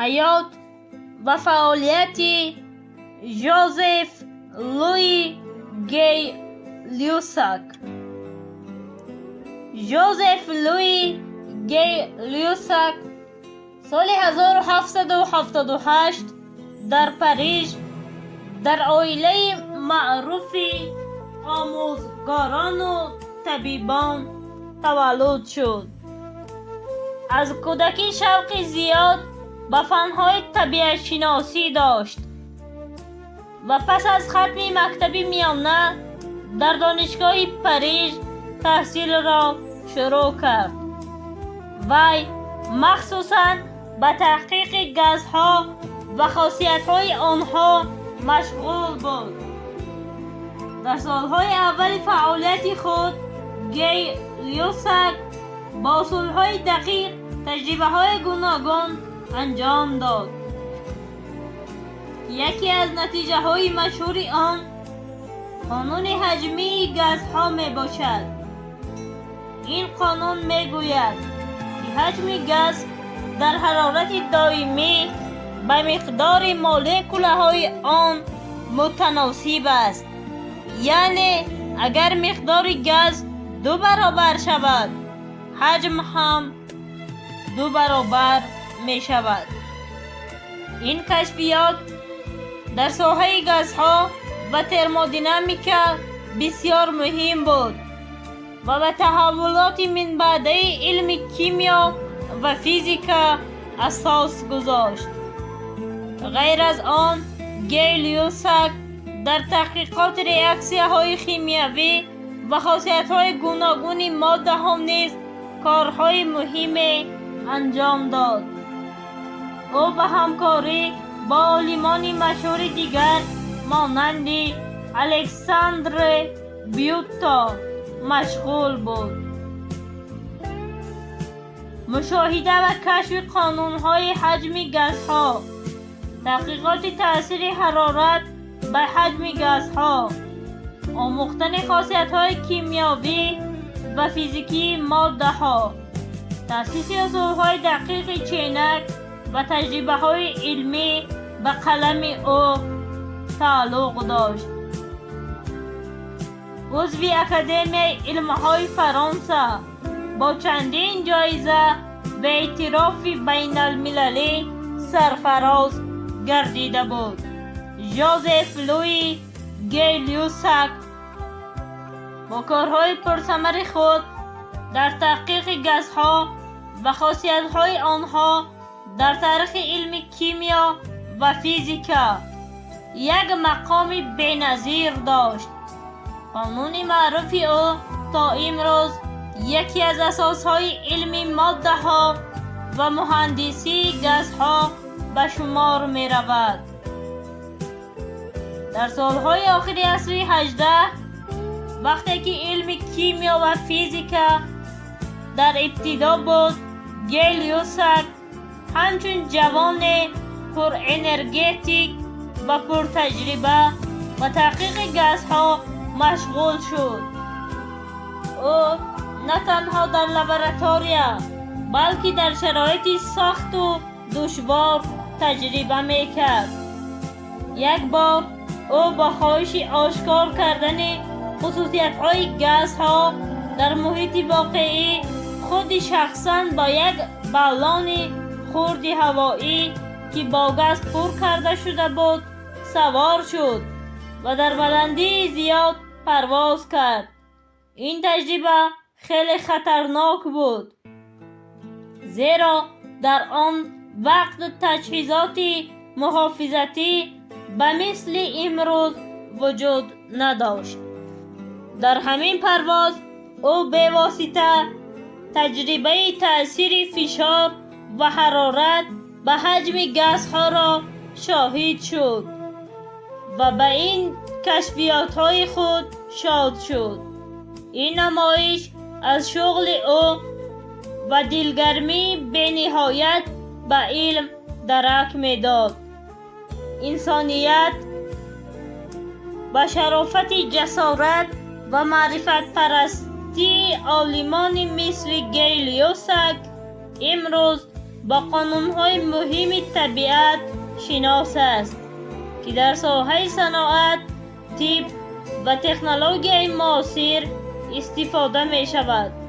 حیات و فعالیت جوزیف لوی گی لیوساک. جوزیف لوی گی لیوساک سال 1778 در پاریژ در عائله معروف آموزگاران و طبیبان تولد شد. از کودکی شوق زیاد به فن‌های طبیعت شناسی داشت و پس از ختم مکتب میانه در دانشگاه پاریژ تحصیل را شروع کرد. وی مخصوصاً به تحقیق گازها و خاصیت‌های آنها مشغول بود. در سالهای اول فعالیت خود گی لیوساک با اصولهای دقیق تجربه‌های گوناگون انجام داد. یکی از نتیجه‌های مشهور آن قانون حجمی گازها می باشد. این قانون می گوید که حجم گاز در حرارت دائمی به مقدار مولکول‌های آن متناسب است. یعنی اگر مقدار گاز 2 برابر شود، حجم هم 2 برابر می شود. این کشفیات در ساحه گازها و ترمودینامیک بسیار مهم بود و به تحولات من بعده علم کیمیا و فیزیک اساس گذاشت. غیر از آن گی لیوساک در تحقیقات ریاکسی‌های شیمیایی و خاصیت‌های گوناگون ماده ها نیز کارهای مهم انجام داد. او به همکاری با عالمان مشهور دیگر مانند الکساندر بیوتا مشغول بود. مشاهده و کشف قانون‌های حجم گازها، تحقیقات تأثیر حرارت بر حجم گازها، آموختن خاصیت‌های کیمیایی و فیزیکی ماده‌ها، تأسیس اصول‌های دقیق چینک و تجربه‌های علمی به قلم او تعلق داشت. عضو اکادمی علم‌های فرانسه با چندین جایزه و اعتراف بین المللی سرفراز گردیده بود. جوزیف لوی گی لیوساک با کارهای پرثمر خود در تحقیق گازها و خاصیت‌های آنها در تاریخ علم کیمیا و فیزیکا یک مقام بی‌نظیر داشت. قانون معروف او تا امروز یکی از اساسهای علم ماده‌ها و مهندسی گازها به شمار می رود. در سالهای آخر عصر 18 وقتی که علم کیمیا و فیزیکا در ابتدا بود، گی لیوساک همچون جوان پر انرژتیک و پر تجربه و تحقیق گازها مشغول شد. او نه تنها در لابراتواریا بلکه در شرایط سخت و دشوار تجربه میکرد. یک بار او با خواهش آشکار کردن خصوصیت‌های گازها در محیط واقعی خود شخصاً با یک بالون خرد هوایی که با گاز پر کرده شده بود سوار شد و در بلندی زیاد پرواز کرد. این تجربه خیلی خطرناک بود، زیرا در آن وقت تجهیزات محافظتی به مثل امروز وجود نداشت. در همین پرواز او به واسطه تجربه تأثیر فشار و حرارت به حجم گازها را شاهد شد و به این کشفیات‌های خود شاد شد. این نمایش از شغل او و دلگرمی به نهایت به علم درک می‌داد. انسانیت با شرافت جسارت و معرفت پرستی عالمان مثل گی لیوساک امروز با قانون‌های مهم طبیعت شناس است که در ساحه صنعت، طب و تکنولوژی معاصر استفاده می شود.